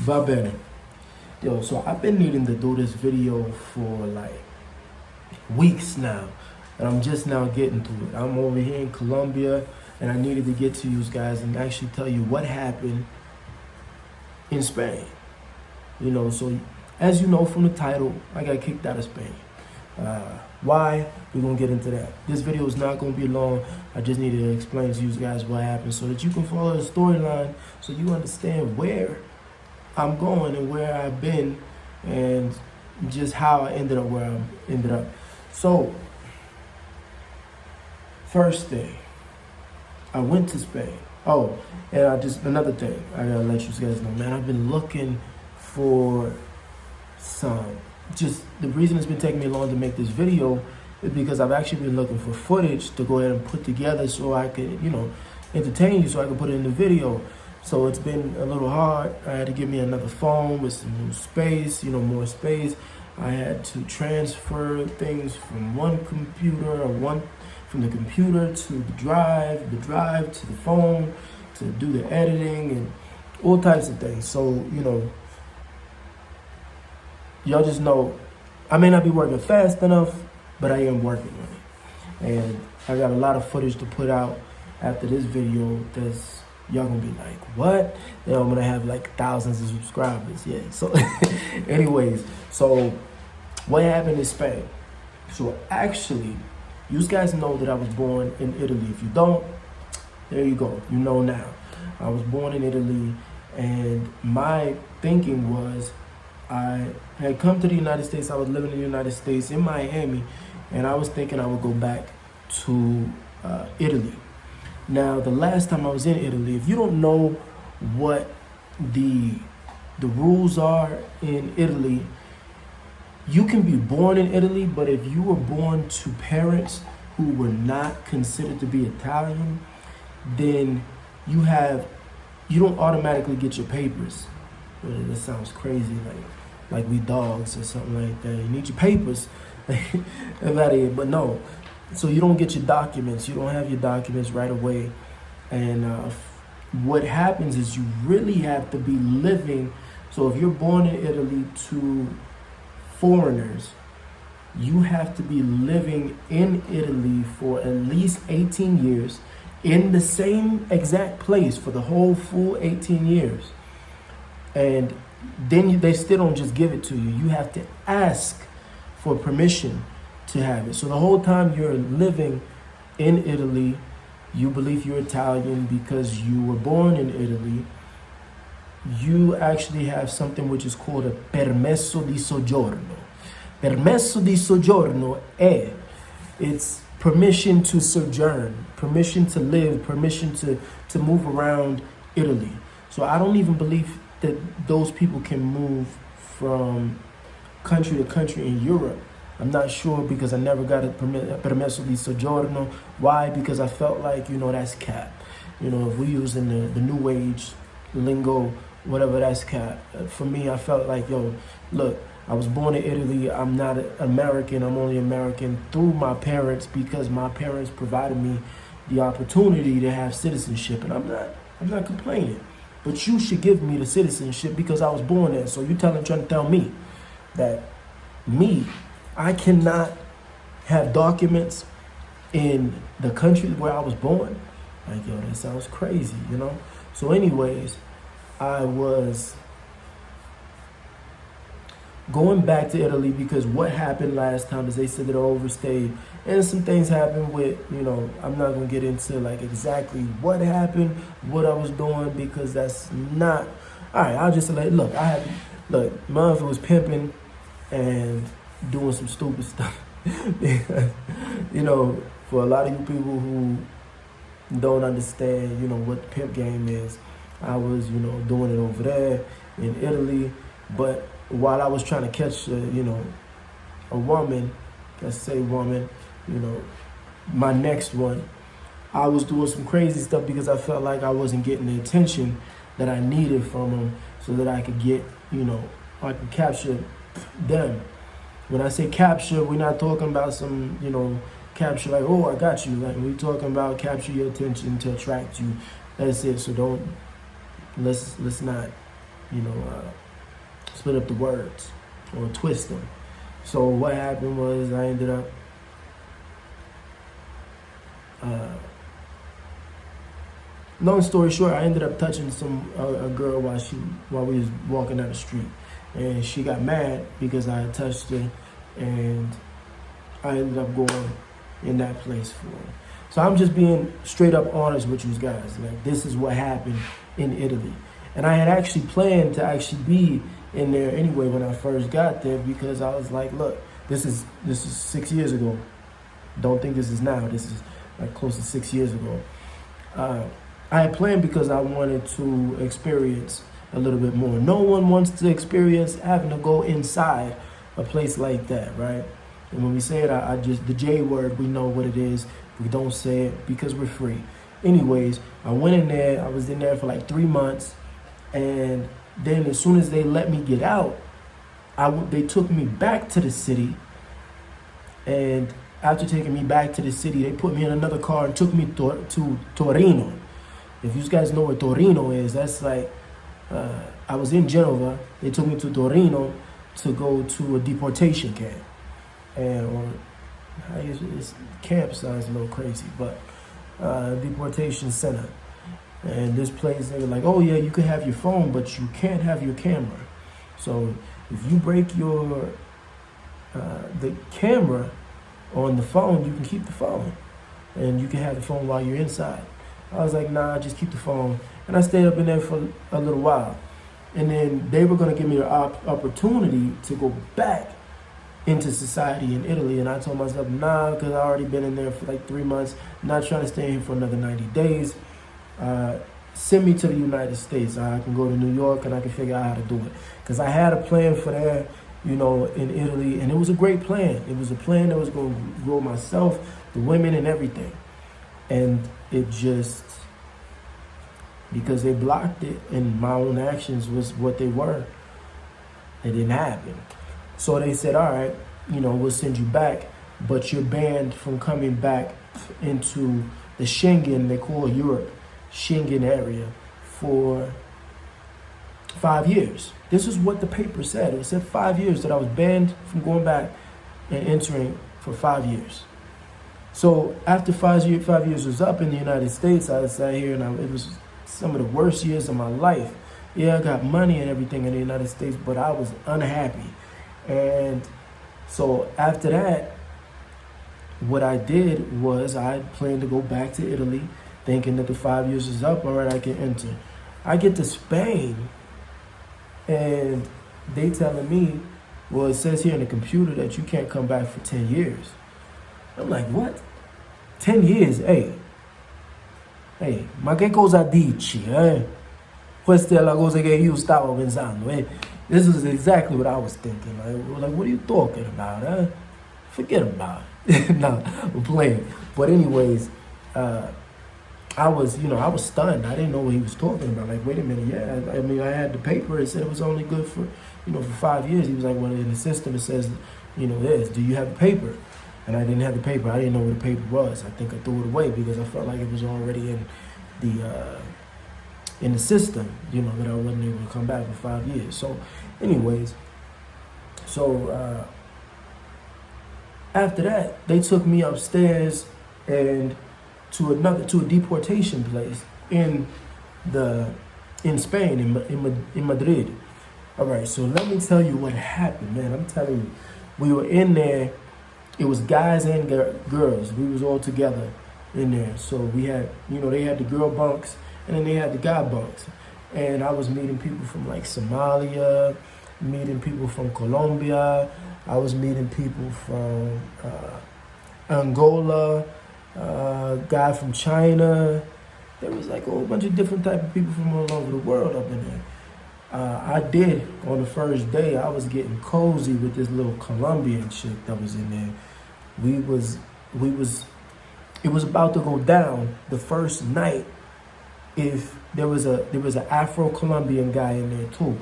Va bene. Yo, so I've been needing to do this video for like weeks now, and I'm just now getting to it. I'm over here in Colombia, and I needed to get to you guys and actually tell you what happened in Spain. So as you know from the title, I got kicked out of Spain. Why? We're gonna get into that. This video is not gonna be long. I just need to explain to you guys what happened so that you can follow the storyline, so you understand where I'm going and where I've been and just how I ended up where I ended up. So, first thing, I went to Spain. Oh, and another thing, I gotta let you guys know, man, I've been looking for the reason it's been taking me long to make this video is because I've actually been looking for footage to go ahead and put together so I could, entertain you, so I could put it in the video. So it's been a little hard. I had to get me another phone with some new space, more space. I had to transfer things from from the computer to the drive to the phone to do the editing and all types of things. So, y'all just know I may not be working fast enough, but I am working on it. And I got a lot of footage to put out after this video that's y'all gonna be like, what? I'm gonna have like thousands of subscribers. Yeah. So anyways, so what happened in Spain? So actually, you guys know that I was born in Italy. If you don't, there you go. You know now. I was born in Italy, and my thinking was I had come to the United States. I was living in the United States in Miami, and I was thinking I would go back to Italy. Now, the last time I was in Italy, if you don't know what the rules are in Italy, you can be born in Italy, but if you were born to parents who were not considered to be Italian, then you don't automatically get your papers. That sounds crazy, like we dogs or something like that. You need your papers, but no. So you don't get your documents. You don't have your documents right away. And what happens is you really have to be living. So if you're born in Italy to foreigners, you have to be living in Italy for at least 18 years in the same exact place for the whole full 18 years. And then they still don't just give it to you. You have to ask for permission to have it. So the whole time you're living in Italy, you believe you're Italian because you were born in Italy. You actually have something which is called a permesso di soggiorno. Permesso di soggiorno it's permission to sojourn, permission to live, permission to move around Italy. So I don't even believe that those people can move from country to country in Europe. I'm not sure because I never got a permesso di soggiorno. Why? Because I felt like, that's cap. If we're using the new age lingo, whatever, that's cap. For me, I felt like, look, I was born in Italy. I'm not American. I'm only American through my parents because my parents provided me the opportunity to have citizenship. And I'm not complaining. But you should give me the citizenship because I was born there. So you're trying to tell me that I cannot have documents in the country where I was born. Like, that sounds crazy, So anyways, I was going back to Italy because what happened last time is they said that I overstayed. And some things happened with, I'm not going to get into like exactly what happened, what I was doing, because that's not, all right, I'll just look, my uncle was pimping and doing some stupid stuff. For a lot of you people who don't understand, what the pimp game is, I was, doing it over there in Italy. But while I was trying to catch, a woman, let's say woman, my next one, I was doing some crazy stuff because I felt like I wasn't getting the attention that I needed from them so that I could get, I could capture them. When I say capture, we're not talking about some, capture like, oh, I got you. Like, we're talking about capture your attention to attract you. That's it. So let's not split up the words or twist them. So what happened was I ended up long story short, I ended up touching a girl while we was walking down the street, and she got mad because I had touched her, and I ended up going in that place for her. So I'm just being straight up honest with you guys. Like, this is what happened in Italy, and I had actually planned to actually be in there anyway when I first got there, because I was like, look, this is 6 years ago. Don't think this is now. This is like close to 6 years ago. I had planned because I wanted to experience a little bit more. No one wants to experience having to go inside a place like that, right? And when we say it, I just, the J word, we know what it is. We don't say it because we're free. Anyways, I went in there. I was in there for like 3 months. And then as soon as they let me get out, they took me back to the city. And after taking me back to the city, they put me in another car and took me to Torino. If you guys know where Torino is, that's like, I was in Genova. They took me to Torino to go to a deportation camp. And this camp sounds a little crazy, but deportation center. And this place, they were like, oh yeah, you can have your phone, but you can't have your camera. So if you break the camera on the phone, you can keep the phone. And you can have the phone while you're inside. I was like, nah, just keep the phone. And I stayed up in there for a little while. And then they were going to give me the opportunity to go back into society in Italy. And I told myself, nah, because I already been in there for like 3 months. I'm not trying to stay here for another 90 days. Send me to the United States. I can go to New York and I can figure out how to do it. Because I had a plan for that, in Italy. And it was a great plan. It was a plan that was going to grow myself, the women, and everything. And it just, because they blocked it and my own actions was what they were, it didn't happen. So they said, all right, we'll send you back, but you're banned from coming back into the Schengen, they call Europe, Schengen area, for 5 years. This is what the paper said. It said 5 years that I was banned from going back and entering for 5 years. So after 5 years was up in the United States, I sat here and it was some of the worst years of my life. Yeah, I got money and everything in the United States, but I was unhappy. And so after that, what I did was I planned to go back to Italy, thinking that the 5 years is up, all right, I can enter. I get to Spain, and they telling me, well, it says here in the computer that you can't come back for 10 years. I'm like, what? 10 years? Hey, ma che cosa dici, eh? Questa è la cosa che io stavo pensando, eh? This is exactly what I was thinking. Like, what are you talking about, huh? Forget about it. No, I'm playing. But anyways, I was stunned. I didn't know what he was talking about. Like, wait a minute, yeah. I mean, I had the paper. It said it was only good for 5 years. He was like, well, in the system it says, this. Do you have the paper? And I didn't have the paper. I didn't know what the paper was. I think I threw it away because I felt like it was already in the system, that I wasn't able to come back for 5 years. So, anyways, after that, they took me upstairs and to a deportation place in Spain, in Madrid. All right, so let me tell you what happened, man. I'm telling you, we were in there. It was guys and girls. We was all together in there. So we had, they had the girl bunks and then they had the guy bunks. And I was meeting people from like Somalia, meeting people from Colombia. I was meeting people from Angola, guy from China. There was like a whole bunch of different type of people from all over the world up in there. I did, on the first day, I was getting cozy with this little Colombian chick that was in there. It was about to go down the first night if there was an Afro-Colombian guy in there too.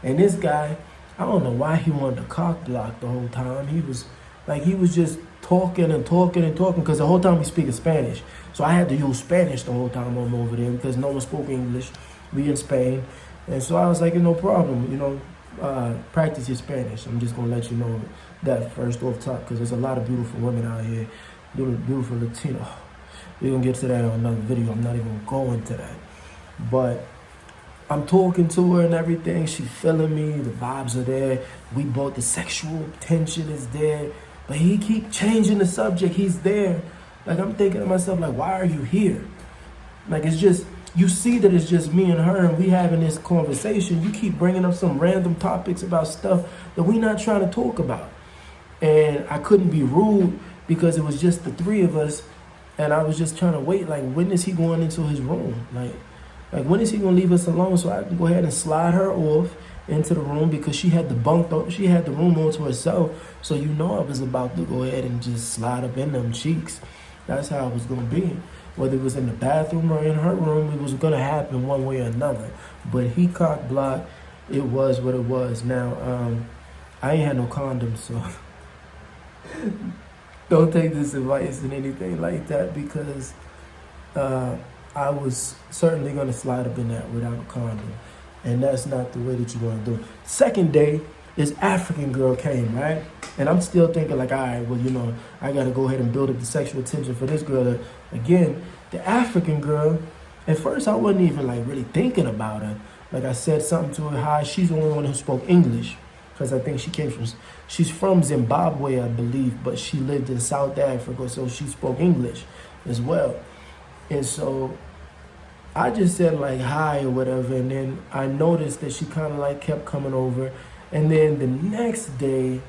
And this guy, I don't know why he wanted to cock block the whole time. He was just talking because the whole time we speaking Spanish. So I had to use Spanish the whole time I'm over there because no one spoke English. We in Spain. And so I was like, no problem, practice your Spanish. I'm just gonna let you know that first off top, because there's a lot of beautiful women out here, beautiful Latino. We're gonna get to that on another video. I'm not even gonna go into that. But I'm talking to her and everything. She feeling me. The vibes are there. We both, the sexual tension is there. But he keep changing the subject. He's there. Like, I'm thinking to myself, like, why are you here? Like, it's just, you see that it's just me and her and we having this conversation. You keep bringing up some random topics about stuff that we not trying to talk about. And I couldn't be rude because it was just the three of us. And I was just trying to wait, like, when is he going into his room? Like when is he gonna leave us alone so I can go ahead and slide her off into the room, because she had the room all to herself. So I was about to go ahead and just slide up in them cheeks. That's how it was gonna be. Whether it was in the bathroom or in her room, it was gonna happen one way or another. But he cock blocked. It was what it was. Now, I ain't had no condoms, so don't take this advice and anything like that, because I was certainly going to slide up in that without a condom. And that's not the way that you're going to do it. Second day, this African girl came, right? And I'm still thinking like, all right, well, I got to go ahead and build up the sexual tension for this girl. Again, the African girl, at first I wasn't even like really thinking about her. Like, I said something to her, hi, she's the only one who spoke English. Because I think she's from Zimbabwe, I believe, but she lived in South Africa, so she spoke English as well. And so I just said like hi or whatever, and then I noticed that she kind of like kept coming over. And then the next day,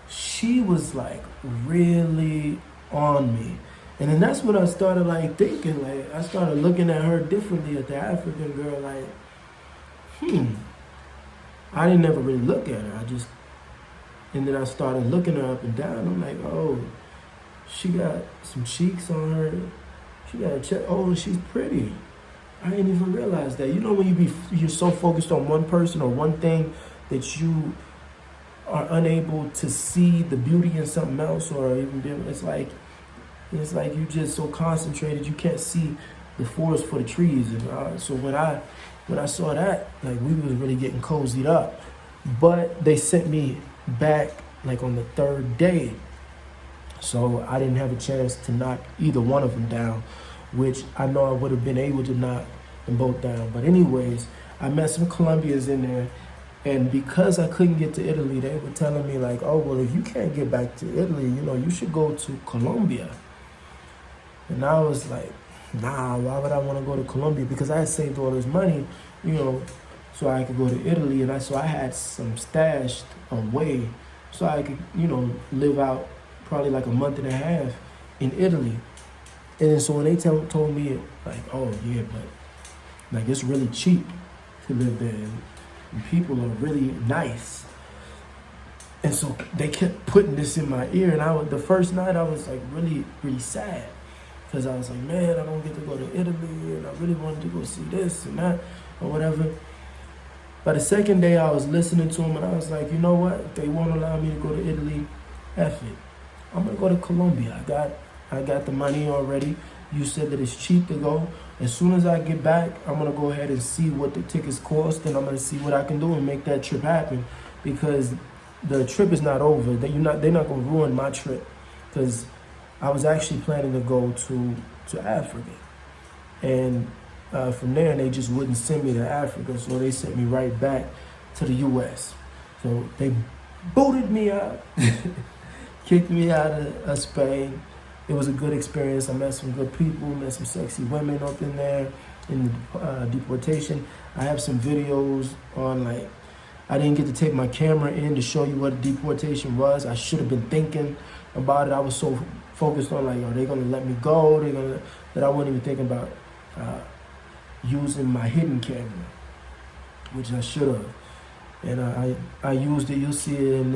she was like really on me. And then that's when I started like thinking, like I started looking at her differently, at the African girl, like, I didn't ever really look at her. And then I started looking her up and down. I'm like, oh, she got some cheeks on her. She got a check. Oh, she's pretty. I didn't even realize that. When you're so focused on one person or one thing that you are unable to see the beauty in something else, or even it's like you just so concentrated you can't see the forest for the trees. And so when I saw that, like, we was really getting cozied up. But they sent me back like on the third day. So I didn't have a chance to knock either one of them down, which I know I would have been able to knock them both down. But anyways, I met some Colombians in there. And because I couldn't get to Italy, they were telling me like, oh, well, if you can't get back to Italy, you should go to Colombia. And I was like, nah, why would I want to go to Colombia? Because I had saved all this money, so I could go to Italy. And so I had some stashed away so I could, live out probably like a month and a half in Italy. And so when they told me, like, oh, yeah, but like it's really cheap to live there. And people are really nice. And so they kept putting this in my ear. And the first night I was like really, really sad. Because I was like, man, I don't get to go to Italy, and I really wanted to go see this and that or whatever. By the second day, I was listening to them, and I was like, you know what? If they won't allow me to go to Italy, F it. I'm going to go to Colombia. I got the money already. You said that it's cheap to go. As soon as I get back, I'm going to go ahead and see what the tickets cost, and I'm going to see what I can do and make that trip happen, because the trip is not over. They're not going to ruin my trip, because I was actually planning to go to Africa. And from there, they just wouldn't send me to Africa, so they sent me right back to the U.S. So they booted me out, kicked me out of Spain. It was a good experience. I met some good people, met some sexy women up in there in the deportation. I have some videos on, like, I didn't get to take my camera in to show you what deportation was. I should have been thinking about it. I was so focused on, like, are they going to let me go? That I wasn't even thinking about using my hidden camera, which I should have. And I used it. You'll see it in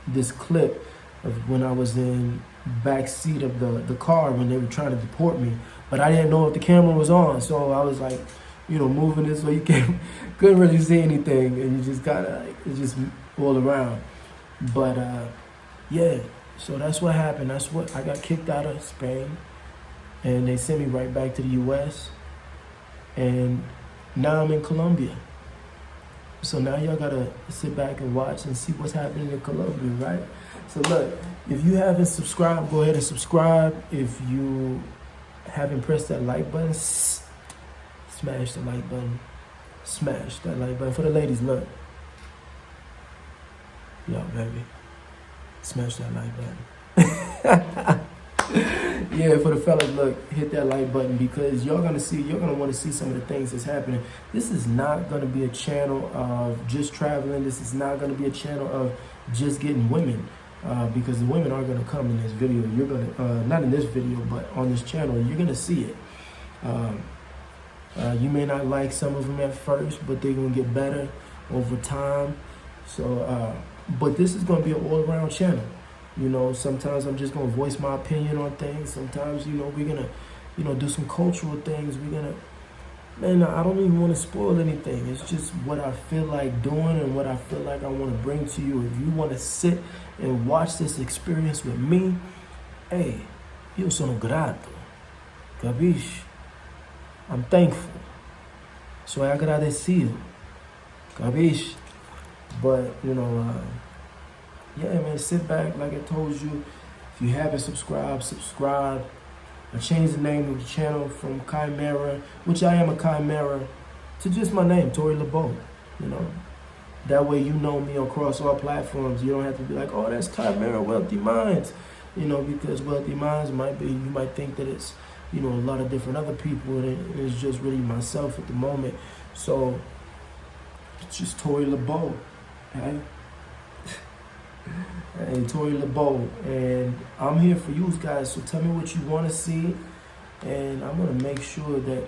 this clip of when I was in back seat of the car when they were trying to deport me. But I didn't know if the camera was on, so I was like, moving it so you couldn't really see anything, and you just gotta it's just all around. But yeah, so that's what happened. That's what I got kicked out of Spain, and they sent me right back to the U.S. And Now I'm in Colombia. So now y'all gotta sit back and watch and see what's happening in Colombia, right? So look, if you haven't subscribed, go ahead and subscribe. If you haven't pressed that like button, smash the like button. Smash that like button. For the ladies, look. Yo, baby. Smash that like button. Yeah, for the fellas, look, hit that like button because you're gonna want to see some of the things that's happening. This is not gonna be a channel of just traveling. This is not gonna be a channel of just getting women, because the women are gonna come in this video. You're gonna, not in this video, but on this channel, you're gonna see it. You may not like some of them at first, but they're gonna get better over time. So, but this is gonna be an all-around channel. You know, sometimes I'm just gonna voice my opinion on things. Sometimes, you know, we're gonna, you know, do some cultural things. We're gonna, man, I don't even want to spoil anything. It's just what I feel like doing and what I feel like I want to bring to you. If you want to sit and watch this experience with me, hey, io sono grato, capisci? I'm thankful. Soy agradecido, capisci? But, you know, yeah, man, sit back. Like I told you, if you haven't subscribed, subscribe. I changed the name of the channel from Chimera, which I am a Chimera, to just my name, Tori LeBeau. You know, that way you know me across all platforms. You don't have to be like, oh, that's Chimera Wealthy Minds. You know, because Wealthy Minds might be, you might think that it's, you know, a lot of different other people, and it's just really myself at the moment. So it's just Tori LeBeau, okay? Hey, Tori LeBeau, and I'm here for you guys. So tell me what you want to see, and I'm gonna make sure that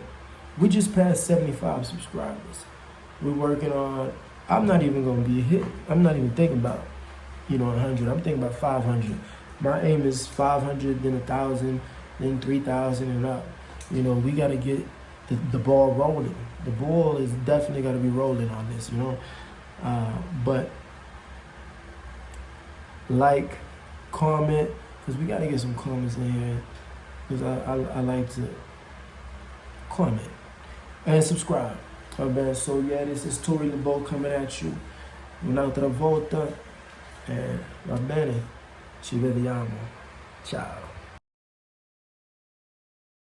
we just passed 75 subscribers. We're working on. I'm not even gonna be a hit. I'm not even thinking about, you know, 100. I'm thinking about 500. My aim is 500, then 1,000, then 3,000 and up. You know, we gotta get the ball rolling. The ball is definitely gotta be rolling on this. You know, but. Like, comment, because we got to get some comments in here, because I like to comment and subscribe. So yeah, this is Tori LeBeau coming at you. Un'altra volta, va bene, ci vediamo, ciao.